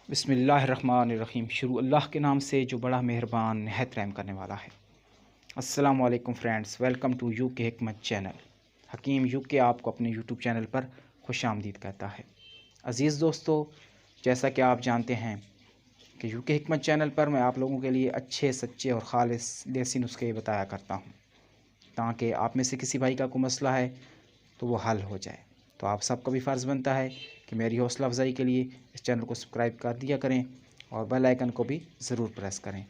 बिस्मिल्लाहिर्रहमानिर्रहीम। शुरू अल्लाह के नाम से जो बड़ा मेहरबान नहायत रहम करने वाला है। अस्सलाम वालेकुम फ्रेंड्स, वेलकम टू यूके हिकमत चैनल। हकीम यूके आपको अपने यूट्यूब चैनल पर खुशामदीद कहता है। अज़ीज़ दोस्तों, जैसा कि आप जानते हैं कि यूके हिकमत चैनल पर मैं आप लोगों के लिए अच्छे सच्चे और खालिस देसी नुस्खे बताया करता हूँ, ताकि आप में से किसी भाई का कोई मसला है तो वो हल हो जाए। तो आप सबका भी फ़र्ज़ बनता है कि मेरी हौसला अफजाई के लिए इस चैनल को सब्सक्राइब कर दिया करें और बेल आइकन को भी ज़रूर प्रेस करें,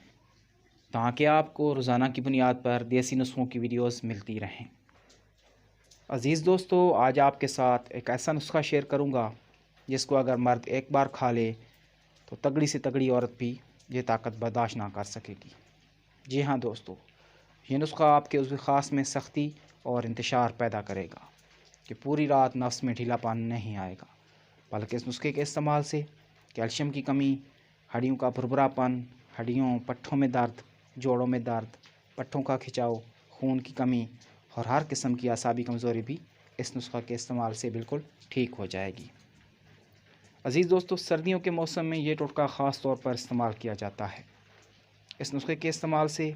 ताकि आपको रोज़ाना की बुनियाद पर देसी नुस्खों की वीडियोस मिलती रहें। अज़ीज़ दोस्तों, आज आपके साथ एक ऐसा नुस्खा शेयर करूंगा जिसको अगर मर्द एक बार खा ले तो तगड़ी से तगड़ी औरत भी ये ताकत बर्दाश्त ना कर सकेगी। जी हाँ दोस्तों, ये नुस्खा आपके उस ख़ास में सख्ती और इंतशार पैदा करेगा कि पूरी रात नफ्स में ढीलापन नहीं आएगा, बल्कि इस नुस्खे के इस्तेमाल से कैल्शियम की कमी, हड्डियों का भुरभुरापन, हड्डियों पट्ठों में दर्द, जोड़ों में दर्द, पट्ठों का खिंचाव, खून की कमी और हर किस्म की असाबी कमज़ोरी भी इस नुस्खा के इस्तेमाल से बिल्कुल ठीक हो जाएगी। अज़ीज़ दोस्तों, सर्दियों के मौसम में ये टोटका ख़ास तौर पर इस्तेमाल किया जाता है। इस नुस्खे के इस्तेमाल से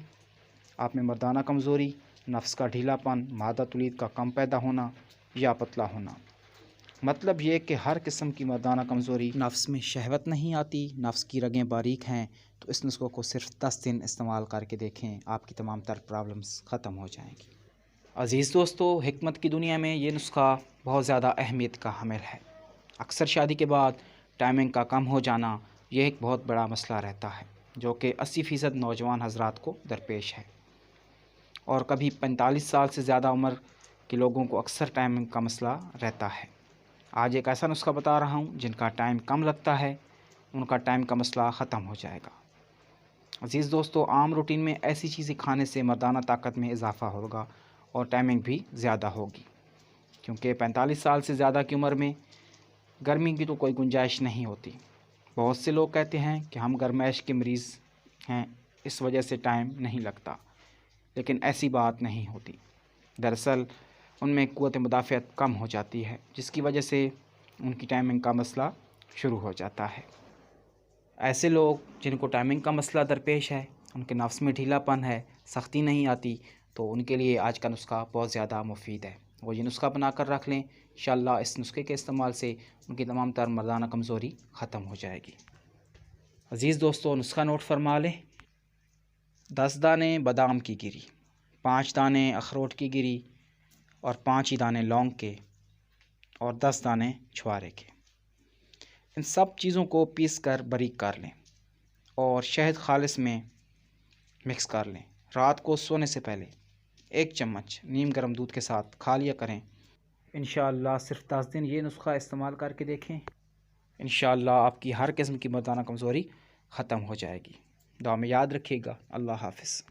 आप में मर्दाना कमज़ोरी, नफ्स का ढीलापन, मादा तुलीद का कम पैदा होना या पतला होना, मतलब ये कि हर किस्म की मर्दाना कमज़ोरी, नफ्स में शहवत नहीं आती, नफ्स की रगें बारीक हैं, तो इस नुस्खे को सिर्फ 10 दिन इस्तेमाल करके देखें, आपकी तमाम तर प्रॉब्लम्स ख़त्म हो जाएंगी। अज़ीज़ दोस्तों, हिकमत की दुनिया में ये नुस्खा बहुत ज़्यादा अहमियत का हामिल है। अक्सर शादी के बाद टाइमिंग का कम हो जाना ये एक बहुत बड़ा मसला रहता है, जो कि 80% नौजवान हजरात को दरपेश है, और कभी 45 साल से ज़्यादा उम्र के लोगों को अक्सर टाइमिंग का मसला रहता है। आज एक ऐसा नुस्खा बता रहा हूँ जिनका टाइम कम लगता है, उनका टाइम का मसला ख़त्म हो जाएगा। अज़ीज़ दोस्तों, आम रूटीन में ऐसी चीज़ें खाने से मर्दाना ताकत में इजाफ़ा होगा और टाइमिंग भी ज़्यादा होगी, क्योंकि 45 साल से ज़्यादा की उम्र में गर्मी की तो कोई गुंजाइश नहीं होती। बहुत से लोग कहते हैं कि हम गर्माइश के मरीज़ हैं, इस वजह से टाइम नहीं लगता, लेकिन ऐसी बात नहीं होती। दरअसल उनमें क़ुव्वत मुदाफ़अत कम हो जाती है, जिसकी वजह से उनकी टाइमिंग का मसला शुरू हो जाता है। ऐसे लोग जिनको टाइमिंग का मसला दरपेश है, उनके नफ्स में ढीलापन है, सख्ती नहीं आती, तो उनके लिए आज का नुस्खा बहुत ज़्यादा मुफीद है। वो ये नुस्खा बना कर रख लें, इंशाअल्लाह इस नुस्खे के इस्तेमाल से उनकी तमाम तर मर्दाना कमज़ोरी ख़त्म हो जाएगी। अज़ीज़ दोस्तों, नुस्खा नोट फरमा लें। 10 दाने बादाम की गिरी, 5 दाने अखरोट की गिरी और 5 ही दाने लौंग के और 10 दाने छुआरे के। इन सब चीज़ों को पीस कर बारीक कर लें और शहद खालिस में मिक्स कर लें। रात को सोने से पहले 1 चम्मच नीम गर्म दूध के साथ खा लिया करें। इंशाअल्लाह सिर्फ 10 दिन ये नुस्खा इस्तेमाल करके देखें, इंशाअल्लाह आपकी हर किस्म की मर्दाना कमज़ोरी ख़त्म हो जाएगी। दुआ में याद रखिएगा। अल्लाह हाफ़िज़।